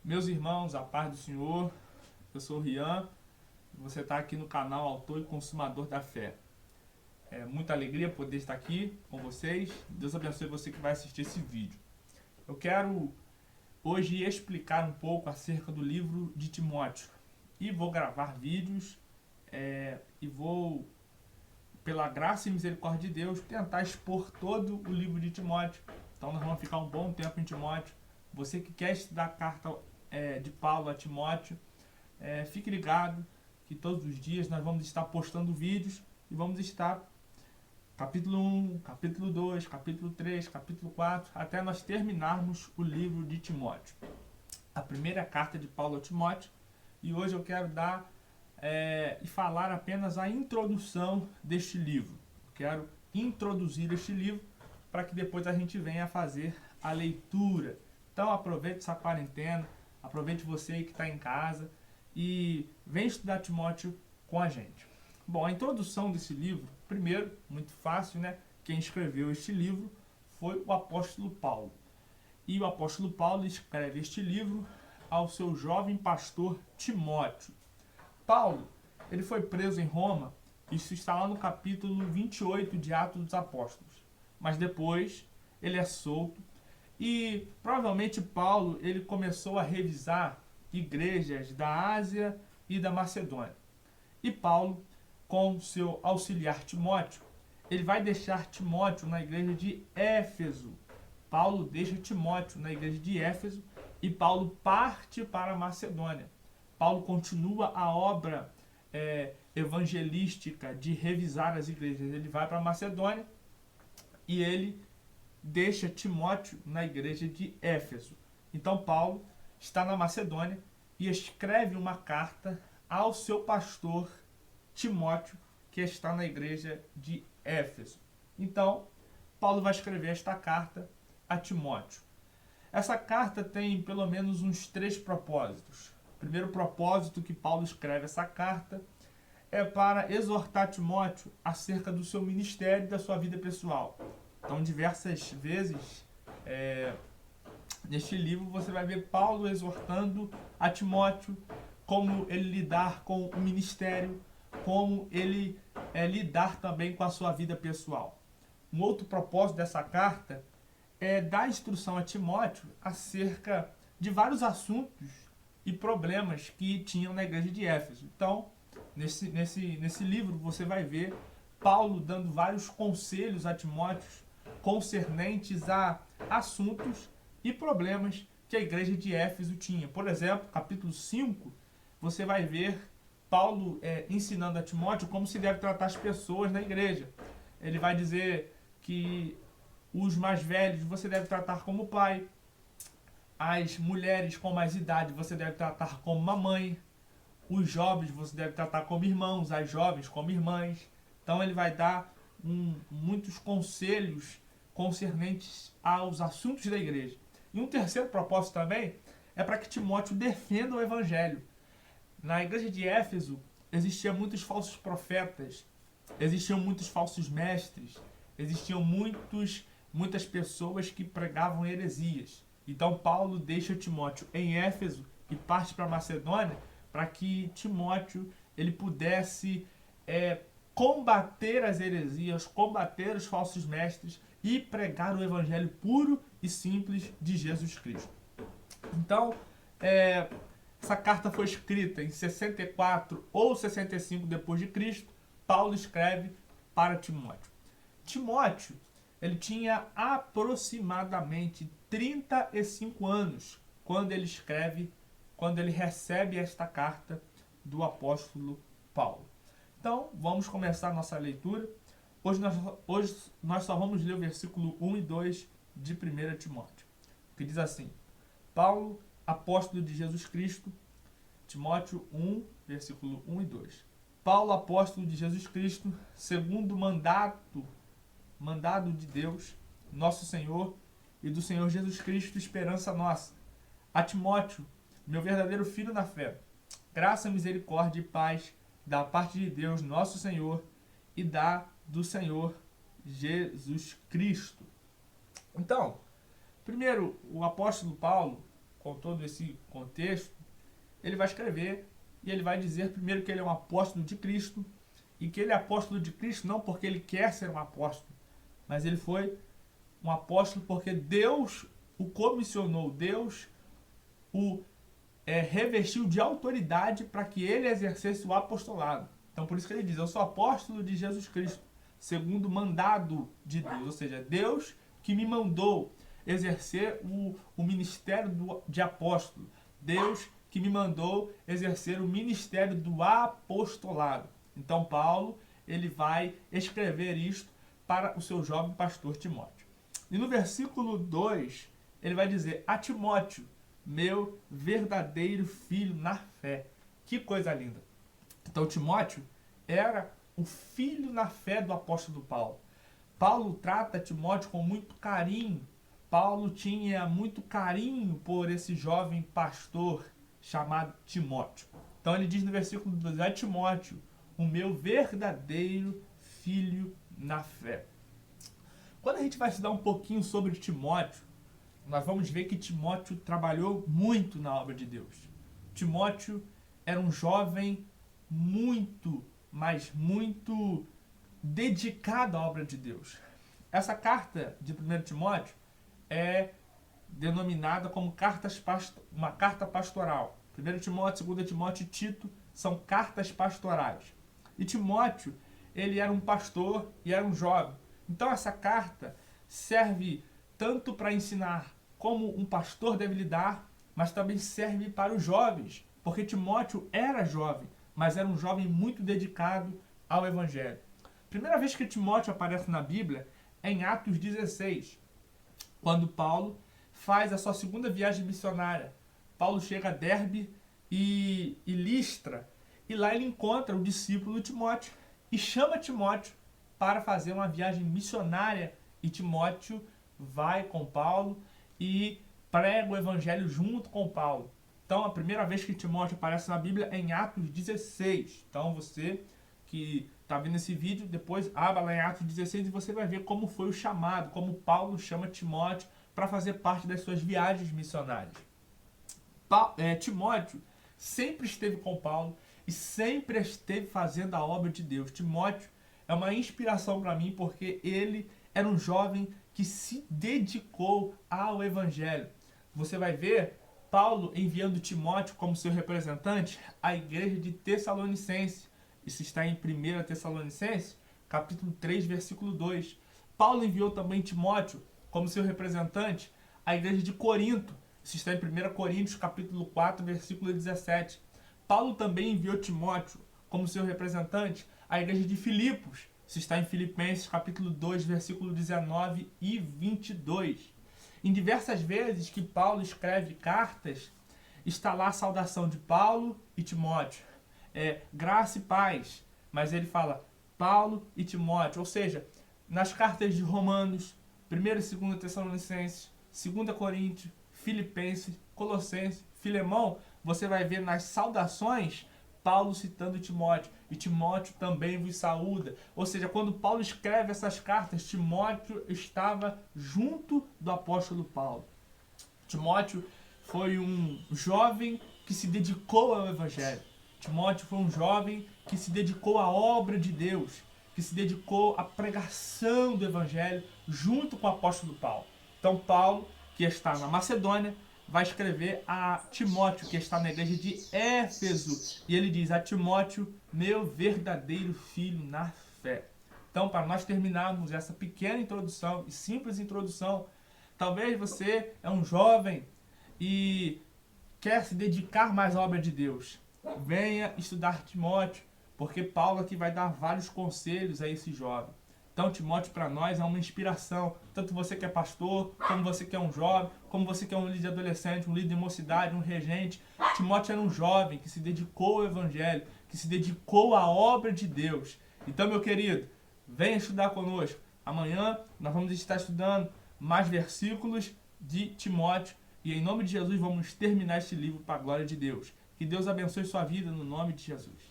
Meus irmãos, a paz do Senhor, eu sou o Rian, você está aqui no canal Autor e Consumador da Fé. É muita alegria poder estar aqui com vocês. Deus abençoe você que vai assistir esse vídeo. Eu quero hoje explicar um pouco acerca do livro de Timóteo. E vou gravar vídeos e vou, pela graça e misericórdia de Deus, tentar expor todo o livro de Timóteo. Então nós vamos ficar um bom tempo em Timóteo. Você que quer estudar a carta de Paulo a Timóteo, fique ligado que todos os dias nós vamos estar postando vídeos e vamos estar capítulo 1, capítulo 2, capítulo 3, capítulo 4, até nós terminarmos o livro de Timóteo. A primeira carta de Paulo a Timóteo. E hoje eu quero dar e falar apenas a introdução deste livro. Eu quero introduzir este livro para que depois a gente venha fazer a leitura. Então aproveite essa quarentena, aproveite você que está em casa e vem estudar Timóteo com a gente. Bom, a introdução desse livro, primeiro, muito fácil, né? Quem escreveu este livro foi o apóstolo Paulo. E o apóstolo Paulo escreve este livro ao seu jovem pastor Timóteo. Paulo, ele foi preso em Roma, isso está lá no capítulo 28 de Atos dos Apóstolos. Mas depois ele é solto e provavelmente Paulo ele começou a revisar igrejas da Ásia e da Macedônia. E Paulo, com seu auxiliar Timóteo, ele vai deixar Timóteo na igreja de Éfeso. Paulo deixa Timóteo na igreja de Éfeso e Paulo parte para a Macedônia. Paulo continua a obra evangelística de revisar as igrejas. Ele vai para a Macedônia e ele deixa Timóteo na igreja de Éfeso. Então Paulo está na Macedônia e escreve uma carta ao seu pastor Timóteo, que está na igreja de Éfeso. Então, Paulo vai escrever esta carta a Timóteo. Essa carta tem pelo menos uns 3 propósitos. O primeiro propósito que Paulo escreve essa carta é para exortar Timóteo acerca do seu ministério e da sua vida pessoal. Então, diversas vezes neste livro você vai ver Paulo exortando a Timóteo como ele lidar com o ministério, como ele lidar também com a sua vida pessoal. Um outro propósito dessa carta é dar instrução a Timóteo acerca de vários assuntos e problemas que tinham na igreja de Éfeso. Então, nesse livro você vai ver Paulo dando vários conselhos a Timóteo concernentes a assuntos e problemas que a igreja de Éfeso tinha. Por exemplo, capítulo 5, você vai ver Paulo ensinando a Timóteo como se deve tratar as pessoas na igreja. Ele vai dizer que os mais velhos você deve tratar como pai, as mulheres com mais idade você deve tratar como uma mãe, os jovens você deve tratar como irmãos, as jovens como irmãs. Então ele vai dar muitos conselhos concernentes aos assuntos da igreja. E um terceiro propósito também é para que Timóteo defenda o evangelho. Na igreja de Éfeso existiam muitos falsos profetas, existiam muitos falsos mestres, existiam muitas pessoas que pregavam heresias. Então Paulo deixa Timóteo em Éfeso e parte para a Macedônia para que Timóteo ele pudesse combater as heresias, combater os falsos mestres e pregar o evangelho puro e simples de Jesus Cristo. Então, essa carta foi escrita em 64 ou 65 depois de Cristo. Paulo escreve para Timóteo. Timóteo, ele tinha aproximadamente 35 anos quando ele recebe esta carta do apóstolo Paulo. Então, vamos começar a nossa leitura. Hoje nós só vamos ler o versículo 1 e 2 de 1 Timóteo, que diz assim: Paulo, apóstolo de Jesus Cristo, Timóteo 1, versículo 1 e 2. Paulo, apóstolo de Jesus Cristo, segundo o mandado de Deus, nosso Senhor, e do Senhor Jesus Cristo, esperança nossa. A Timóteo, meu verdadeiro filho na fé, graça, misericórdia e paz da parte de Deus, nosso Senhor, e do Senhor Jesus Cristo. Então, primeiro, o apóstolo Paulo, com todo esse contexto, ele vai escrever e ele vai dizer primeiro que ele é um apóstolo de Cristo, e que ele é apóstolo de Cristo não porque ele quer ser um apóstolo, mas ele foi um apóstolo porque Deus o comissionou, Deus o revestiu de autoridade para que ele exercesse o apostolado. Então por isso que ele diz, eu sou apóstolo de Jesus Cristo, segundo o mandado de Deus, ou seja, Deus que me mandou exercer o ministério de apóstolo, Deus que me mandou exercer o ministério do apostolado. Então Paulo, ele vai escrever isto para o seu jovem pastor Timóteo. E no versículo 2, ele vai dizer, a Timóteo, meu verdadeiro filho na fé. Que coisa linda. Então Timóteo era o filho na fé do apóstolo Paulo. Paulo trata Timóteo com muito carinho. Paulo tinha muito carinho por esse jovem pastor chamado Timóteo. Então ele diz no versículo 2, a Timóteo, o meu verdadeiro filho na fé. Quando a gente vai estudar um pouquinho sobre Timóteo, nós vamos ver que Timóteo trabalhou muito na obra de Deus. Timóteo era um jovem muito, mas muito dedicado à obra de Deus. Essa carta de 1 Timóteo é denominada como uma carta pastoral. 1 Timóteo, 2 Timóteo e Tito são cartas pastorais. E Timóteo, ele era um pastor e era um jovem. Então essa carta serve tanto para ensinar como um pastor deve lidar, mas também serve para os jovens, porque Timóteo era jovem, mas era um jovem muito dedicado ao Evangelho. Primeira vez que Timóteo aparece na Bíblia é em Atos 16, quando Paulo faz a sua segunda viagem missionária. Paulo chega a Derbe e Listra, e lá ele encontra o discípulo Timóteo e chama Timóteo para fazer uma viagem missionária, e Timóteo vai com Paulo e prega o evangelho junto com Paulo. Então a primeira vez que Timóteo aparece na Bíblia é em Atos 16. Então você que está vendo esse vídeo, depois abra lá em Atos 16 e você vai ver como foi o chamado, como Paulo chama Timóteo para fazer parte das suas viagens missionárias. Timóteo sempre esteve com Paulo e sempre esteve fazendo a obra de Deus. Timóteo é uma inspiração para mim porque ele era um jovem que se dedicou ao Evangelho. Você vai ver Paulo enviando Timóteo como seu representante à igreja de Tessalonicense. Isso está em 1 Tessalonicenses, capítulo 3, versículo 2. Paulo enviou também Timóteo como seu representante à igreja de Corinto. Isso está em 1 Coríntios, capítulo 4, versículo 17. Paulo também enviou Timóteo como seu representante à igreja de Filipos. Isso está em Filipenses, capítulo 2, versículo 19 e 22. Em diversas vezes que Paulo escreve cartas, está lá a saudação de Paulo e Timóteo. Graça e paz. Mas ele fala Paulo e Timóteo. Ou seja, nas cartas de Romanos, 1 e 2 Tessalonicenses, 2 Coríntios, Filipenses, Colossenses, Filemão, você vai ver nas saudações Paulo citando Timóteo, e Timóteo também vos saúda. Ou seja, quando Paulo escreve essas cartas, Timóteo estava junto do apóstolo Paulo. Timóteo foi um jovem que se dedicou ao Evangelho. Timóteo foi um jovem que se dedicou à obra de Deus, que se dedicou à pregação do Evangelho junto com o apóstolo Paulo. Então Paulo, que está na Macedônia, vai escrever a Timóteo, que está na igreja de Éfeso. E ele diz, a Timóteo, meu verdadeiro filho na fé. Então, para nós terminarmos essa pequena introdução e simples introdução, talvez você é um jovem e quer se dedicar mais à obra de Deus. Venha estudar Timóteo, porque Paulo aqui vai dar vários conselhos a esse jovem. Então, Timóteo para nós é uma inspiração. Tanto você que é pastor, como você que é um jovem, como você que é um líder adolescente, um líder de mocidade, um regente. Timóteo era um jovem que se dedicou ao Evangelho, que se dedicou à obra de Deus. Então, meu querido, venha estudar conosco. Amanhã nós vamos estar estudando mais versículos de Timóteo. E em nome de Jesus vamos terminar este livro para a glória de Deus. Que Deus abençoe sua vida no nome de Jesus.